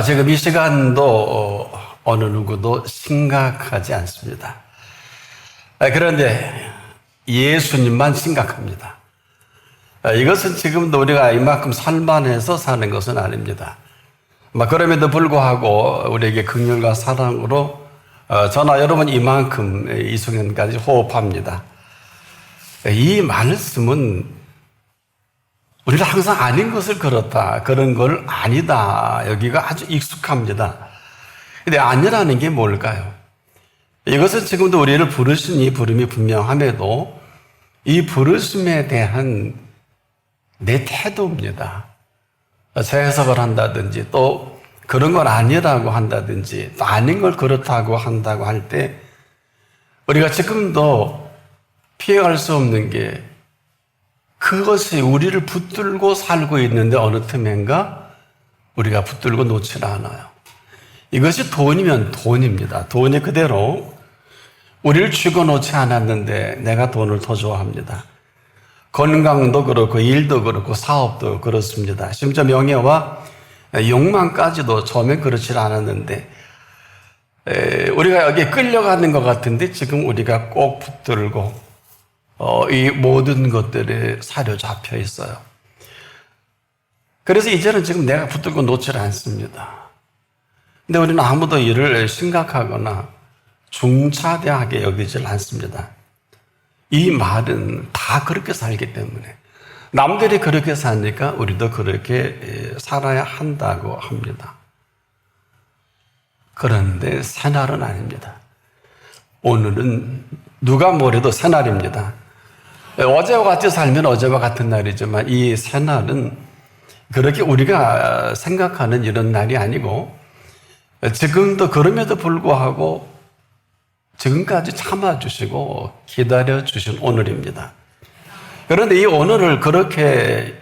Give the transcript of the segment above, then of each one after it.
지금 이 시간도 어느 누구도 심각하지 않습니다. 그런데 예수님만 심각합니다. 이것은 지금도 우리가 이만큼 살만해서 사는 것은 아닙니다. 그럼에도 불구하고 우리에게 긍휼과 사랑으로 저나 여러분 이만큼 이 순간까지 호흡합니다. 이 말씀은 우리는 항상 아닌 것을 그렇다, 그런 걸 아니다, 여기가 아주 익숙합니다. 근데 아니라는 게 뭘까요? 이것은 지금도 우리를 부르신 이 부름이 분명함에도 이 부르심에 대한 내 태도입니다. 재해석을 한다든지 또 그런 건 아니라고 한다든지 또 아닌 걸 그렇다고 한다고 할 때 우리가 지금도 피해갈 수 없는 게 그것이 우리를 붙들고 살고 있는데 어느 틈엔가 우리가 붙들고 놓질 않아요. 이것이 돈이면 돈입니다. 돈이 그대로 우리를 쥐고 놓지 않았는데 내가 돈을 더 좋아합니다. 건강도 그렇고 일도 그렇고 사업도 그렇습니다. 심지어 명예와 욕망까지도 처음엔 그렇지 않았는데 우리가 여기에 끌려가는 것 같은데 지금 우리가 꼭 붙들고 이 모든 것들에 사로잡혀 있어요. 그래서 이제는 지금 내가 붙들고 놓질 않습니다. 근데 우리는 아무도 이를 심각하거나 중차대하게 여기질 않습니다. 이 말은 다 그렇게 살기 때문에 남들이 그렇게 사니까 우리도 그렇게 살아야 한다고 합니다. 그런데 새날은 아닙니다. 오늘은 누가 뭐래도 새날입니다. 어제와 같이 살면 어제와 같은 날이지만 이 새날은 그렇게 우리가 생각하는 이런 날이 아니고 지금도 그럼에도 불구하고 지금까지 참아주시고 기다려주신 오늘입니다. 그런데 이 오늘을 그렇게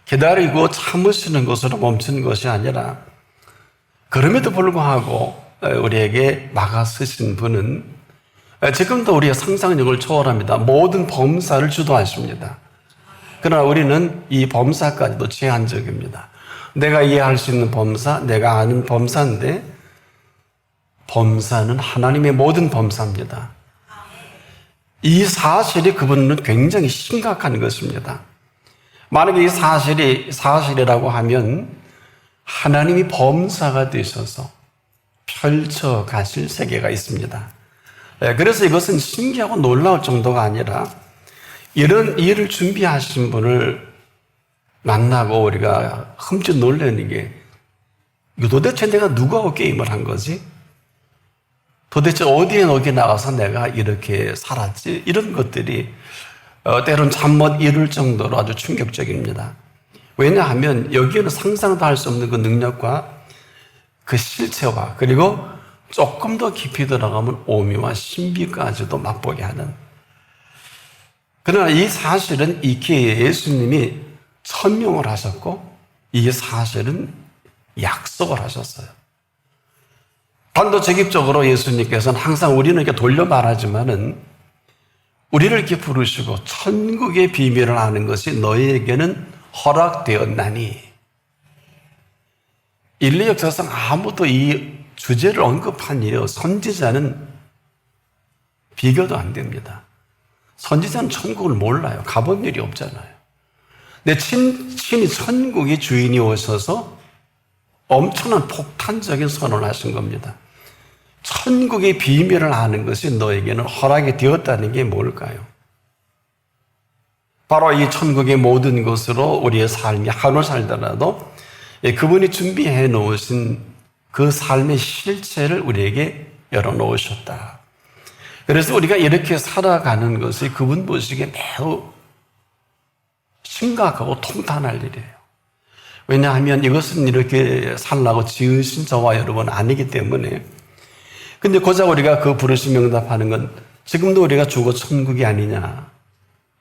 기다리고 참으시는 것으로 멈춘 것이 아니라 그럼에도 불구하고 우리에게 막아쓰신 분은 지금도 우리의 상상력을 초월합니다. 모든 범사를 주도하십니다. 그러나 우리는 이 범사까지도 제한적입니다. 내가 이해할 수 있는 범사, 내가 아는 범사인데 범사는 하나님의 모든 범사입니다. 이 사실이 그분은 굉장히 심각한 것입니다. 만약에 이 사실이 사실이라고 하면 하나님이 범사가 되셔서 펼쳐 가실 세계가 있습니다. 그래서 이것은 신기하고 놀라울 정도가 아니라 이런 일을 준비하신 분을 만나고 우리가 흠칫 놀라는 게 도대체 내가 누구하고 게임을 한 거지? 도대체 어디에 어디 나가서 내가 이렇게 살았지? 이런 것들이 때론 잠 못 이룰 정도로 아주 충격적입니다. 왜냐하면 여기에는 상상도 할 수 없는 그 능력과 그 실체와 그리고 조금 더 깊이 들어가면 오미와 신비까지도 맛보게 하는. 그러나 이 사실은 이렇게 예수님이 천명을 하셨고 이 사실은 약속을 하셨어요. 단도직입적으로 예수님께서는 항상 우리는 이렇게 돌려 말하지만은 우리를 이렇게 부르시고 천국의 비밀을 아는 것이 너희에게는 허락되었나니. 인류 역사상 아무도 이 주제를 언급한 이유 선지자는 비교도 안 됩니다. 선지자는 천국을 몰라요. 가본 일이 없잖아요. 근데 친히 천국의 주인이 오셔서 엄청난 폭탄적인 선언을 하신 겁니다. 천국의 비밀을 아는 것이 너에게는 허락이 되었다는 게 뭘까요? 바로 이 천국의 모든 것으로 우리의 삶이 하루 살더라도 그분이 준비해 놓으신 그 삶의 실체를 우리에게 열어놓으셨다. 그래서 우리가 이렇게 살아가는 것이 그분 보시기에 매우 심각하고 통탄할 일이에요. 왜냐하면 이것은 이렇게 살라고 지으신 저와 여러분 아니기 때문에. 근데 고작 우리가 그 부르심 응답하는 건 지금도 우리가 죽어 천국이 아니냐.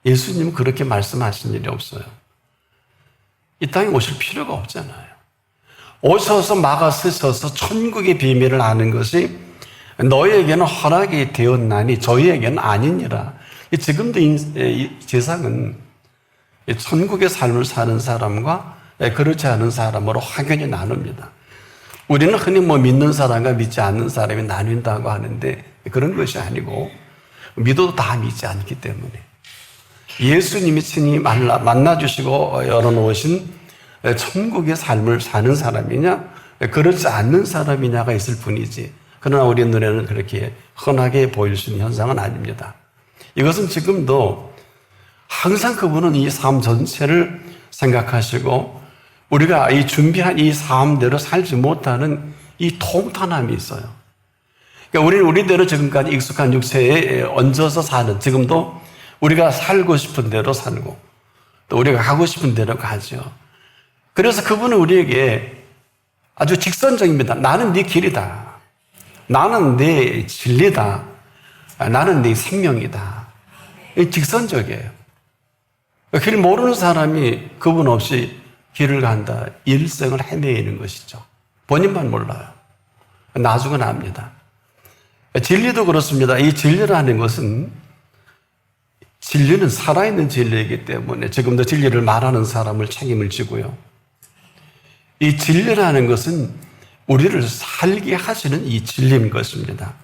예수님은 그렇게 말씀하신 일이 없어요. 이 땅에 오실 필요가 없잖아요. 오셔서 막아 쓰셔서 천국의 비밀을 아는 것이 너희에게는 허락이 되었나니 저희에게는 아니니라. 지금도 이 세상은 천국의 삶을 사는 사람과 그렇지 않은 사람으로 확연히 나눕니다. 우리는 흔히 믿는 사람과 믿지 않는 사람이 나뉜다고 하는데 그런 것이 아니고 믿어도 다 믿지 않기 때문에 예수님이 친히 만나주시고 열어놓으신 천국의 삶을 사는 사람이냐 그렇지 않는 사람이냐가 있을 뿐이지, 그러나 우리 눈에는 그렇게 흔하게 보일 수 있는 현상은 아닙니다. 이것은 지금도 항상 그분은 이 삶 전체를 생각하시고 우리가 이 준비한 이 삶대로 살지 못하는 이 통탄함이 있어요. 그러니까 우리는 우리대로 지금까지 익숙한 육체에 얹어서 사는, 지금도 우리가 살고 싶은 대로 살고 또 우리가 가고 싶은 대로 가죠. 그래서 그분은 우리에게 아주 직선적입니다. 나는 네 길이다. 나는 네 진리다. 나는 네 생명이다. 직선적이에요. 길 모르는 사람이 그분 없이 길을 간다. 일생을 헤매이는 것이죠. 본인만 몰라요. 나중은 압니다. 진리도 그렇습니다. 이 진리라는 것은, 진리는 살아있는 진리이기 때문에 지금도 진리를 말하는 사람을 책임을 지고요. 이 진리라는 것은 우리를 살게 하시는 이 진리인 것입니다.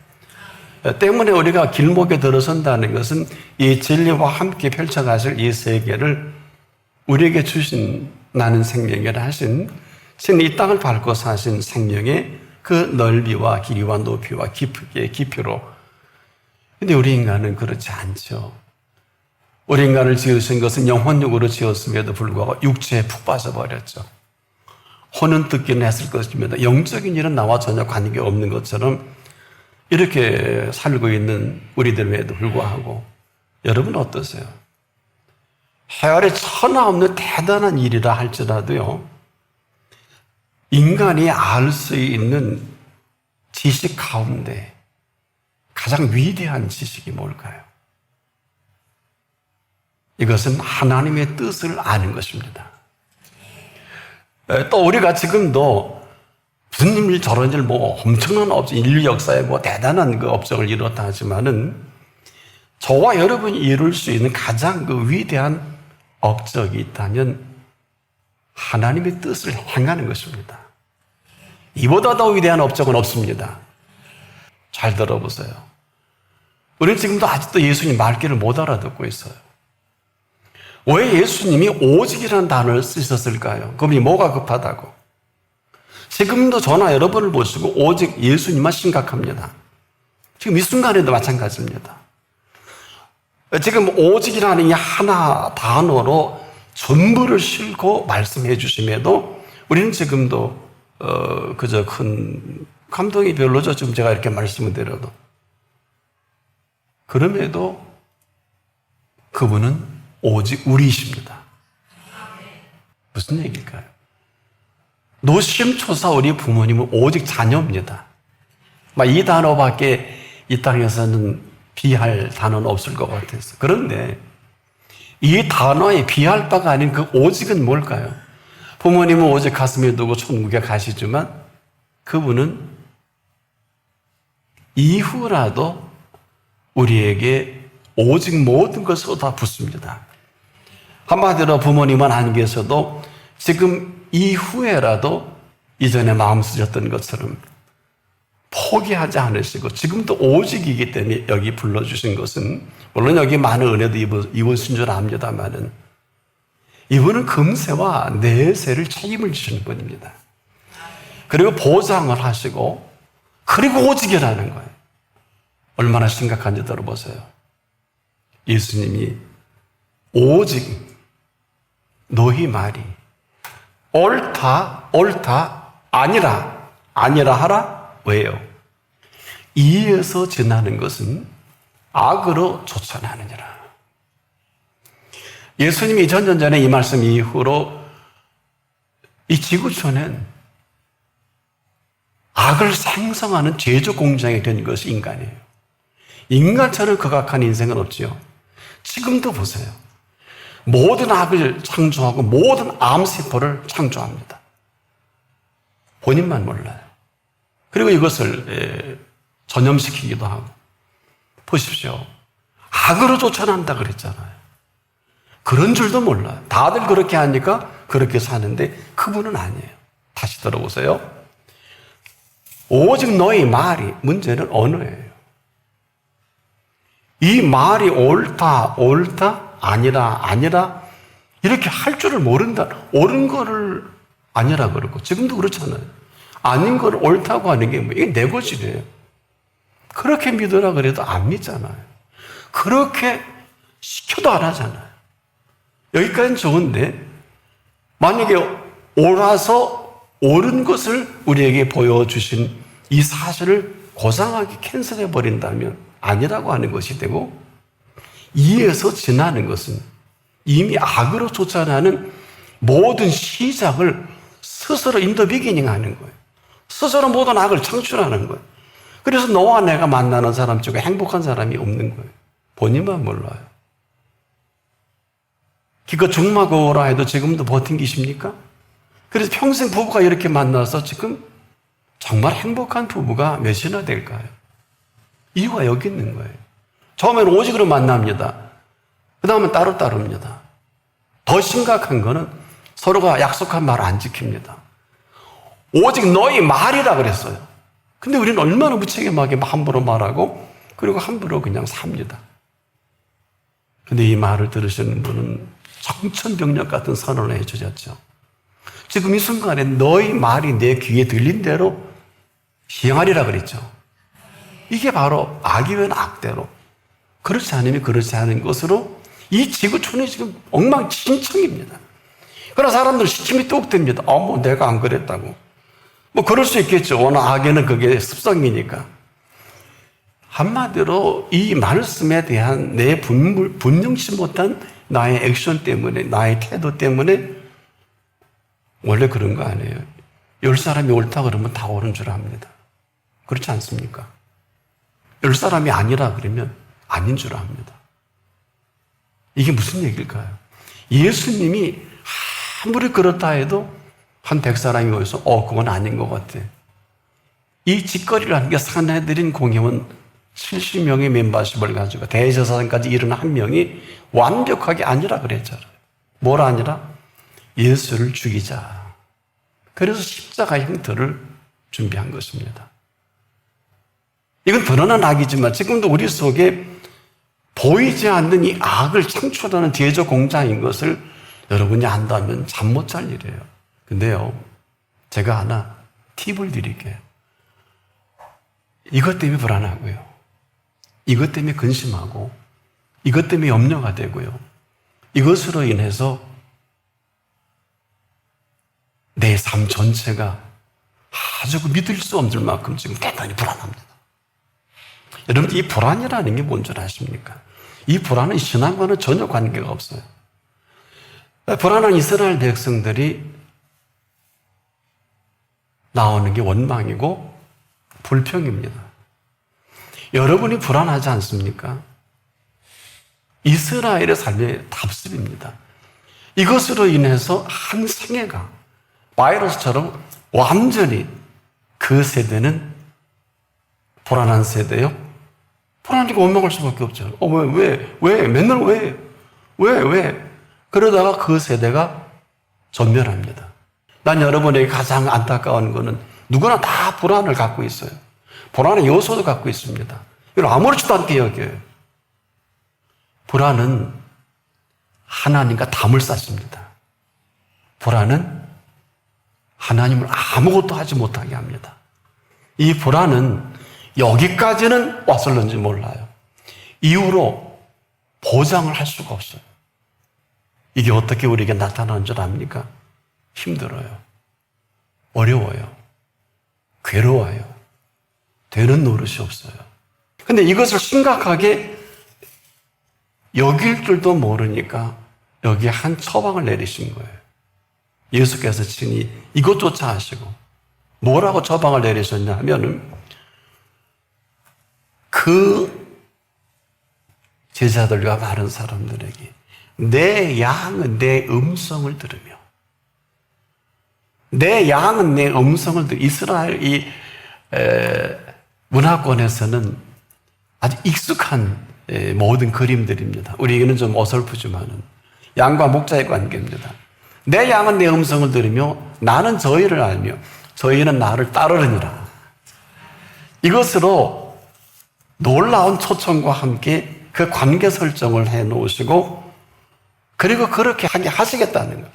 때문에 우리가 길목에 들어선다는 것은 이 진리와 함께 펼쳐가실 이 세계를 우리에게 주신, 나는 생명이라 하신 신이 이 땅을 밟고 사신 생명의 그 넓이와 길이와 높이와 깊이로. 근데 우리 인간은 그렇지 않죠. 우리 인간을 지으신 것은 영혼육으로 지었음에도 불구하고 육체에 푹 빠져버렸죠. 혼은 듣기는 했을 것입니다. 영적인 일은 나와 전혀 관계가 없는 것처럼 이렇게 살고 있는 우리들에도 불구하고 여러분 어떠세요? 해열에 천하 없는 대단한 일이라 할지라도요, 인간이 알 수 있는 지식 가운데 가장 위대한 지식이 뭘까요? 이것은 하나님의 뜻을 아는 것입니다. 또 우리가 지금도 무슨 일 저런 일 엄청난 업적, 인류 역사에 대단한 그 업적을 이뤘다 하지만은 저와 여러분이 이룰 수 있는 가장 그 위대한 업적이 있다면 하나님의 뜻을 행하는 것입니다. 이보다 더 위대한 업적은 없습니다. 잘 들어보세요. 우리는 지금도 아직도 예수님 말귀를 못 알아듣고 있어요. 왜 예수님이 오직이라는 단어를 쓰셨을까요? 그분이 뭐가 급하다고? 지금도 저나 여러분을 보시고 오직 예수님만 심각합니다. 지금 이 순간에도 마찬가지입니다. 지금 오직이라는 이 하나 단어로 전부를 싣고 말씀해 주심에도 우리는 지금도 그저 큰 감동이 별로죠. 지금 제가 이렇게 말씀을 드려도. 그럼에도 그분은 오직 우리이십니다. 무슨 얘기일까요? 노심초사 우리 부모님은 오직 자녀입니다. 이 단어밖에 이 땅에서는 비할 단어는 없을 것 같아서. 그런데 이 단어에 비할 바가 아닌 그 오직은 뭘까요? 부모님은 오직 가슴에 두고 천국에 가시지만 그분은 이후라도 우리에게 오직 모든 것을 쏟아붓습니다. 한마디로 부모님은 안 계셔도 지금 이후에라도 이전에 마음 쓰셨던 것처럼 포기하지 않으시고 지금도 오직이기 때문에 여기 불러주신 것은, 물론 여기 많은 은혜도 입으신 줄 압니다만은 이분은 금세와 내세를 책임을 지시는 분입니다. 그리고 보장을 하시고 그리고 오직이라는 거예요. 얼마나 심각한지 들어보세요. 예수님이 오직 너희 말이 옳다 아니라 하라. 왜요? 이에서 지나는 것은 악으로 쫓아나느니라. 예수님이 2000년 전에 이 말씀 이후로 이 지구촌엔 악을 생성하는 제조 공장이 된 것이 인간이에요. 인간처럼 극악한 인생은 없지요. 지금도 보세요. 모든 악을 창조하고 모든 암세포를 창조합니다. 본인만 몰라요. 그리고 이것을 전염시키기도 하고. 보십시오. 악으로 쫓아난다 그랬잖아요. 그런 줄도 몰라요. 다들 그렇게 하니까 그렇게 사는데 그분은 아니에요. 다시 들어보세요. 오직 너희 말이, 문제는 언어예요. 이 말이 옳다, 아니라 이렇게 할 줄을 모른다. 옳은 거를 아니라 그러고, 지금도 그렇잖아요. 아닌 걸 옳다고 하는 게 뭐, 이게 내고질이에요. 그렇게 믿으라 그래도 안 믿잖아요. 그렇게 시켜도 안 하잖아요. 여기까지는 좋은데, 만약에 옳아서 옳은 것을 우리에게 보여주신 이 사실을 고상하게 캔슬해 버린다면 아니라고 하는 것이 되고, 이에서 지나는 것은 이미 악으로 쫓아나는 모든 시작을 스스로 인더 비기닝 하는 거예요. 스스로 모든 악을 창출하는 거예요. 그래서 너와 내가 만나는 사람 중에 행복한 사람이 없는 거예요. 본인만 몰라요. 기껏 중마고라 해도 지금도 버틴기십니까? 그래서 평생 부부가 이렇게 만나서 지금 정말 행복한 부부가 몇이나 될까요? 이유가 여기 있는 거예요. 처음에는 오직으로 만납니다. 그 다음은 따로따로입니다. 더 심각한 거는 서로가 약속한 말 안 지킵니다. 오직 너희 말이라 그랬어요. 근데 우리는 얼마나 무책임하게 함부로 말하고 그리고 함부로 그냥 삽니다. 근데 이 말을 들으시는 분은 청천벽력 같은 선언을 해주셨죠. 지금 이 순간에 너희 말이 내 귀에 들린 대로 시행하리라 그랬죠. 이게 바로 악이면 악대로, 그렇지 않으면 그렇지 않은 것으로 이 지구촌이 지금 엉망진창입니다. 그러나 사람들은 시침이 뚝 됩니다. 뭐 내가 안 그랬다고. 뭐 그럴 수 있겠죠. 워낙 악에는 그게 습성이니까. 한마디로 이 말씀에 대한 내 분명치 못한 나의 액션 때문에, 나의 태도 때문에 원래 그런 거 아니에요. 10사람이 옳다 그러면 다 옳은 줄 압니다. 그렇지 않습니까? 10사람이 아니라 그러면 아닌 줄 압니다. 이게 무슨 얘기일까요? 예수님이 아무리 그렇다 해도 한 100사람이 모여서 그건 아닌 것 같아. 이 짓거리를 하는 게 산헤드린 공회원 70명의 멤버십을 가지고 대제사장까지 일어난 한 명이 완벽하게 아니라 그랬잖아요. 뭘 아니라? 예수를 죽이자. 그래서 십자가 형태를 준비한 것입니다. 이건 드러난 악이지만 지금도 우리 속에 보이지 않는 이 악을 창출하는 뒤에적 공장인 것을 여러분이 안다면 잠 못 잘 일이에요. 근데요, 제가 하나 팁을 드릴게요. 이것 때문에 불안하고요. 이것 때문에 근심하고, 이것 때문에 염려가 되고요. 이것으로 인해서 내 삶 전체가 아주 믿을 수 없을 만큼 지금 대단히 불안합니다. 여러분, 이 불안이라는 게 뭔지 아십니까? 이 불안은 신앙과는 전혀 관계가 없어요. 불안한 이스라엘 백성들이 나오는 게 원망이고 불평입니다. 여러분이 불안하지 않습니까? 이스라엘의 삶의 답습입니다. 이것으로 인해서 한 생애가 바이러스처럼 완전히 그 세대는 불안한 세대요. 불안하니까 원망할 수밖에 없죠. 맨날 왜? 그러다가 그 세대가 전멸합니다. 난 여러분에게 가장 안타까운 거는 누구나 다 불안을 갖고 있어요. 불안의 요소도 갖고 있습니다. 이걸 아무렇지도 않게 여겨요. 불안은 하나님과 담을 쌓습니다. 불안은 하나님을 아무것도 하지 못하게 합니다. 이 불안은 여기까지는 왔을런지 몰라요. 이후로 보장을 할 수가 없어요. 이게 어떻게 우리에게 나타나는 줄 압니까? 힘들어요. 어려워요. 괴로워요. 되는 노릇이 없어요. 근데 이것을 심각하게 여길 줄도 모르니까 여기에 한 처방을 내리신 거예요. 예수께서 친히 이것조차 하시고 뭐라고 처방을 내리셨냐 하면은 그 제자들과 많은 사람들에게 내 양은 내 음성을 들으며, 내 양은 내 음성을 들으며, 이스라엘 이 문화권에서는 아주 익숙한 모든 그림들입니다. 우리에게는 좀 어설프지만은 양과 목자의 관계입니다. 내 양은 내 음성을 들으며 나는 저희를 알며 저희는 나를 따르느니라. 이것으로 놀라운 초청과 함께 그 관계 설정을 해 놓으시고 그리고 그렇게 하시겠다는 거예요.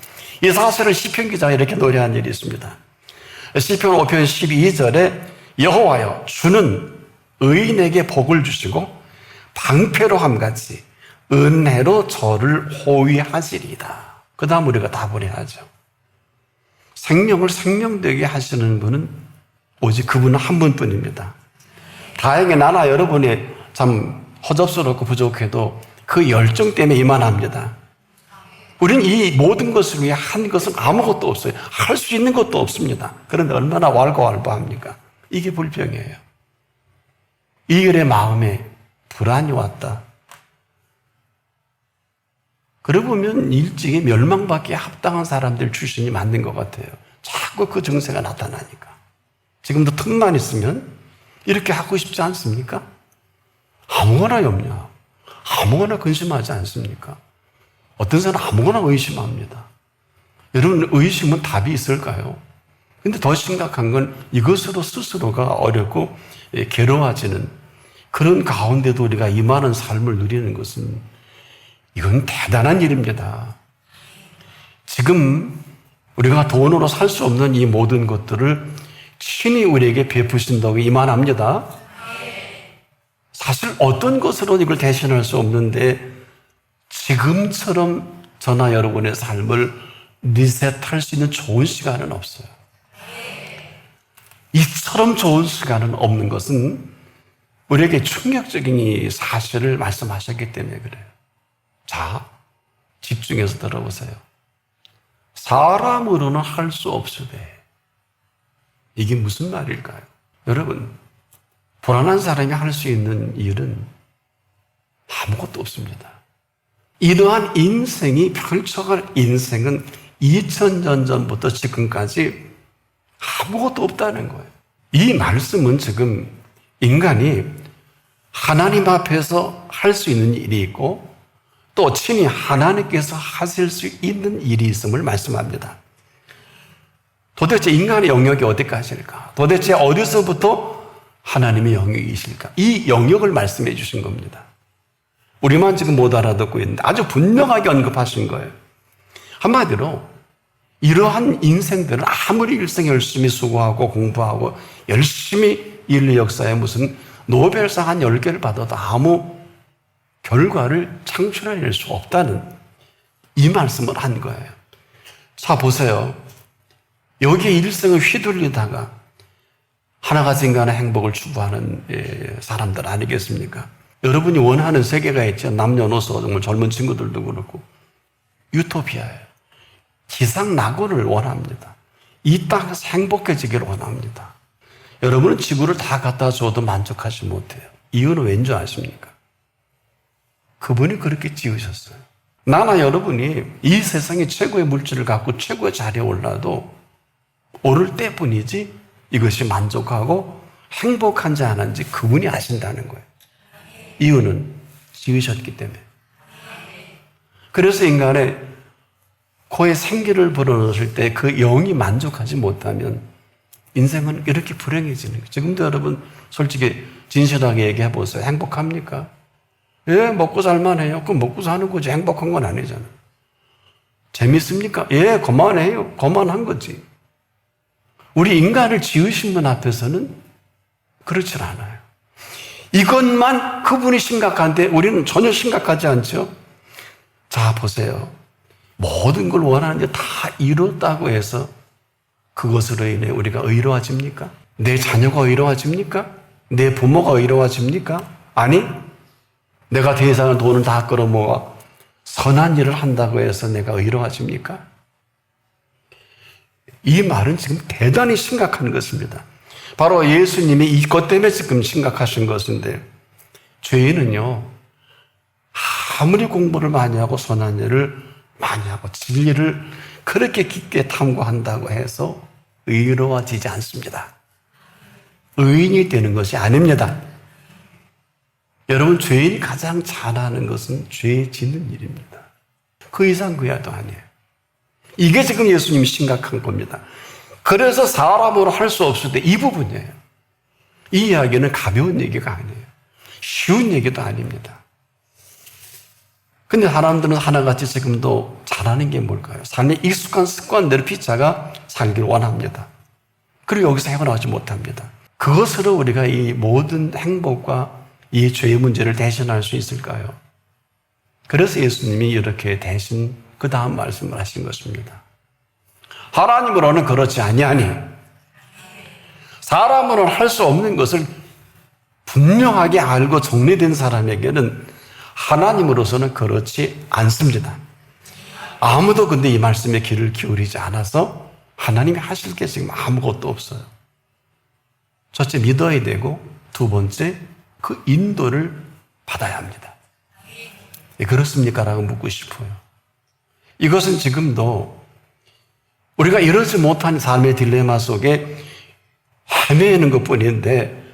이 사실을 시편 기자가 이렇게 노래한 일이 있습니다. 시편 5편 12절에 여호와여 주는 의인에게 복을 주시고 방패로 함같이 은혜로 저를 호위하시리이다. 그 다음 우리가 답을 해야죠. 생명을 생명되게 하시는 분은 오직 그분은 한 분뿐입니다. 다행히 나나 여러분이 참 허접스럽고 부족해도 그 열정 때문에 이만합니다. 우리는 이 모든 것을 위해 한 것은 아무것도 없어요. 할 수 있는 것도 없습니다. 그런데 얼마나 왈가왈부합니까? 이게 불평이에요. 이열의 마음에 불안이 왔다. 그러고 보면 일찍이 멸망받기에 합당한 사람들 출신이 맞는 것 같아요. 자꾸 그 증세가 나타나니까. 지금도 틈만 있으면 이렇게 하고 싶지 않습니까? 아무거나 염려, 아무거나 근심하지 않습니까? 어떤 사람은 아무거나 의심합니다. 여러분, 의심은 답이 있을까요? 근데 더 심각한 건 이것으로 스스로가 어렵고 괴로워지는 그런 가운데도 우리가 이 많은 삶을 누리는 것은 이건 대단한 일입니다. 지금 우리가 돈으로 살 수 없는 이 모든 것들을 친히 우리에게 베푸신다고 이만합니다. 사실 어떤 것으로 이걸 대신할 수 없는데 지금처럼 저나 여러분의 삶을 리셋할 수 있는 좋은 시간은 없어요. 이처럼 좋은 시간은 없는 것은 우리에게 충격적인 이 사실을 말씀하셨기 때문에 그래요. 자, 집중해서 들어보세요. 사람으로는 할 수 없으되 이게 무슨 말일까요? 여러분, 불안한 사람이 할 수 있는 일은 아무것도 없습니다. 이러한 인생이 펼쳐갈 인생은 2000년 전부터 지금까지 아무것도 없다는 거예요. 이 말씀은 지금 인간이 하나님 앞에서 할 수 있는 일이 있고 또 친히 하나님께서 하실 수 있는 일이 있음을 말씀합니다. 도대체 인간의 영역이 어디까지일까? 도대체 어디서부터 하나님의 영역이실까? 이 영역을 말씀해 주신 겁니다. 우리만 지금 못 알아듣고 있는데 아주 분명하게 언급하신 거예요. 한마디로 이러한 인생들은 아무리 일생 열심히 수고하고 공부하고 열심히 인류 역사에 무슨 노벨상 한 10개를 받아도 아무 결과를 창출해낼 수 없다는 이 말씀을 한 거예요. 자, 보세요. 여기에 일생을 휘둘리다가 하나같이 인간의 행복을 추구하는 사람들 아니겠습니까? 여러분이 원하는 세계가 있죠. 남녀노소 정말 젊은 친구들도 그렇고 유토피아예요. 지상낙원을 원합니다. 이 땅에서 행복해지기를 원합니다. 여러분은 지구를 다 갖다 줘도 만족하지 못해요. 이유는 왠지 아십니까? 그분이 그렇게 지으셨어요. 나나 여러분이 이 세상의 최고의 물질을 갖고 최고의 자리에 올라도 오를 때뿐이지 이것이 만족하고 행복한지 안 한지 그분이 아신다는 거예요. 이유는 지으셨기 때문에. 그래서 인간의 코에 생기를 불어넣었을 때 그 영이 만족하지 못하면 인생은 이렇게 불행해지는 거예요. 지금도 여러분 솔직히 진실하게 얘기해 보세요. 행복합니까? 예, 먹고 살만해요. 그럼 먹고 사는 거지. 행복한 건 아니잖아요. 재밌습니까? 예, 거만해요. 거만한 거지. 우리 인간을 지으신 분 앞에서는 그렇지 않아요. 이것만 그분이 심각한데 우리는 전혀 심각하지 않죠? 자, 보세요. 모든 걸 원하는데 다 이뤘다고 해서 그것으로 인해 우리가 의로워집니까? 내 자녀가 의로워집니까? 내 부모가 의로워집니까? 아니, 내가 대상의 돈을 다 끌어모아 선한 일을 한다고 해서 내가 의로워집니까? 이 말은 지금 대단히 심각한 것입니다. 바로 예수님이 이것 때문에 지금 심각하신 것인데, 죄인은요, 아무리 공부를 많이 하고 선한 일을 많이 하고 진리를 그렇게 깊게 탐구한다고 해서 의로워지지 않습니다. 의인이 되는 것이 아닙니다. 여러분, 죄인이 가장 잘하는 것은 죄 짓는 일입니다. 그 이상 그 이하도 아니에요. 이게 지금 예수님이 심각한 겁니다. 그래서 사람으로 할 수 없을 때 이 부분이에요. 이 이야기는 가벼운 얘기가 아니에요. 쉬운 얘기도 아닙니다. 근데 사람들은 하나같이 지금도 잘하는 게 뭘까요? 삶의 익숙한 습관대로 피차가 살기를 원합니다. 그리고 여기서 헤어나오지 못합니다. 그것으로 우리가 이 모든 행복과 이 죄의 문제를 대신할 수 있을까요? 그래서 예수님이 이렇게 대신 그 다음 말씀을 하신 것입니다. 하나님으로는 그렇지 아니하니 사람으로는 할 수 없는 것을 분명하게 알고 정리된 사람에게는 하나님으로서는 그렇지 않습니다. 아무도 근데 이 말씀에 귀를 기울이지 않아서 하나님이 하실 게 지금 아무것도 없어요. 첫째, 믿어야 되고, 두 번째, 그 인도를 받아야 합니다. 그렇습니까? 라고 묻고 싶어요. 이것은 지금도 우리가 이러지 못한 삶의 딜레마 속에 헤매는 것 뿐인데,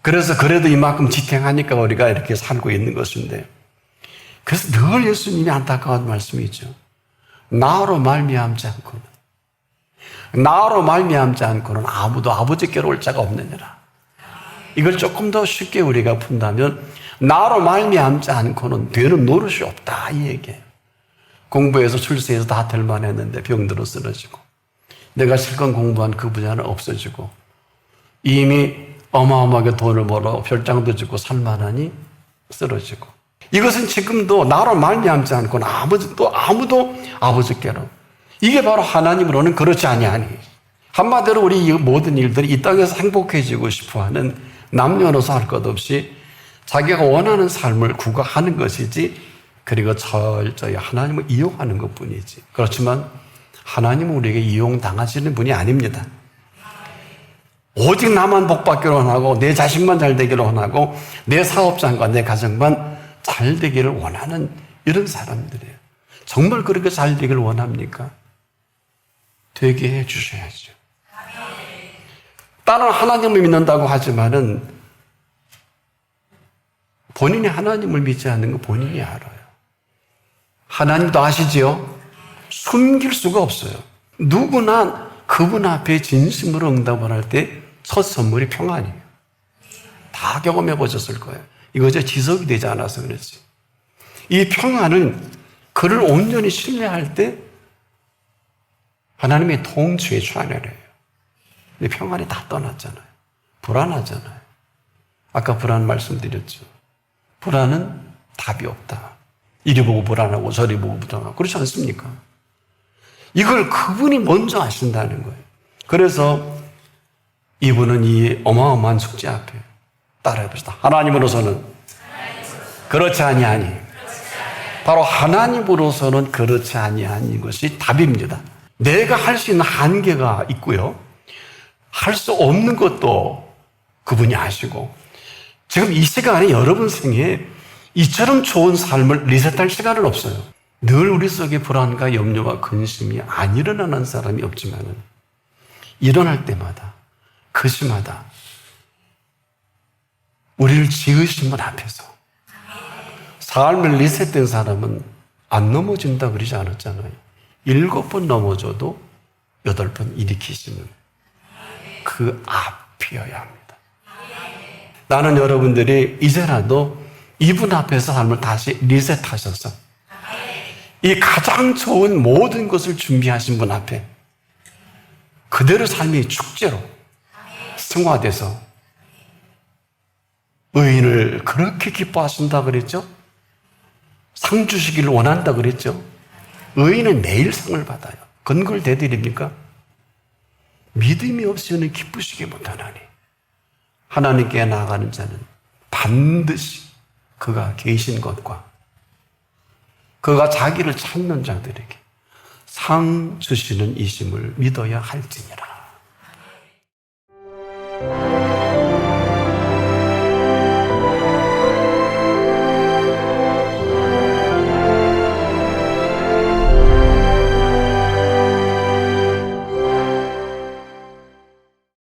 그래서 그래도 이만큼 지탱하니까 우리가 이렇게 살고 있는 것인데, 그래서 늘 예수님이 안타까운 말씀이죠. 나로 말미암지 않고는 아무도 아버지께로 올 자가 없느니라. 이걸 조금 더 쉽게 우리가 푼다면 나로 말미암지 않고는 되는 노릇이 없다 이 얘기예요. 공부해서 출세해서 다 될 만했는데 병들어 쓰러지고, 내가 실컷 공부한 그 분야는 없어지고, 이미 어마어마하게 돈을 벌어 별장도 짓고 살만하니 쓰러지고, 이것은 지금도 나로 말미암지 않고는 아무도 아버지께로, 이게 바로 하나님으로는 그렇지 아니하니. 한마디로 우리 이 모든 일들이 이 땅에서 행복해지고 싶어하는 남녀노소 할 것 없이 자기가 원하는 삶을 구가하는 것이지, 그리고 철저히 하나님을 이용하는 것뿐이지. 그렇지만 하나님은 우리에게 이용당하시는 분이 아닙니다. 오직 나만 복받기를 원하고, 내 자식만 잘 되기를 원하고, 내 사업장과 내 가정만 잘 되기를 원하는 이런 사람들이에요. 정말 그렇게 잘 되기를 원합니까? 되게 해 주셔야죠. 나는 하나님을 믿는다고 하지만은 본인이 하나님을 믿지 않는 거 본인이 알아요. 하나님도 아시지요? 숨길 수가 없어요. 누구나 그분 앞에 진심으로 응답을 할 때 첫 선물이 평안이에요. 다 경험해 보셨을 거예요. 이거 이제 지속이 되지 않아서 그렇지. 이 평안은 그를 온전히 신뢰할 때 하나님의 통치에 좌뇌해요. 근데 평안이 다 떠났잖아요. 불안하잖아요. 아까 불안 말씀드렸죠. 불안은 답이 없다. 이리 보고 불안하고 저리 보고 불안하고 그렇지 않습니까? 이걸 그분이 먼저 아신다는 거예요. 그래서 이분은 이 어마어마한 숙제 앞에 따라해봅시다. 하나님으로서는 그렇지 아니하니. 바로 하나님으로서는 그렇지 아니하니 것이 답입니다. 내가 할 수 있는 한계가 있고요. 할 수 없는 것도 그분이 아시고, 지금 이 시간에 여러분 생에 이처럼 좋은 삶을 리셋할 시간은 없어요. 늘 우리 속에 불안과 염려와 근심이 안 일어나는 사람이 없지만은 일어날 때마다 그 시마다 우리를 지으신 분 앞에서 삶을 리셋된 사람은 안 넘어진다 그러지 않았잖아요. 7번 넘어져도 8번 일으키시는 그 앞이어야 합니다. 나는 여러분들이 이제라도 이분 앞에서 삶을 다시 리셋하셔서 이 가장 좋은 모든 것을 준비하신 분 앞에 그대로 삶이 축제로 승화돼서, 의인을 그렇게 기뻐하신다 그랬죠? 상 주시기를 원한다 그랬죠? 의인은 매일 상을 받아요. 근거를 대드립니까? 믿음이 없이는 기쁘시게 못하나니 하나님께 나아가는 자는 반드시 그가 계신 것과 그가 자기를 찾는 자들에게 상 주시는 이심을 믿어야 할지니라.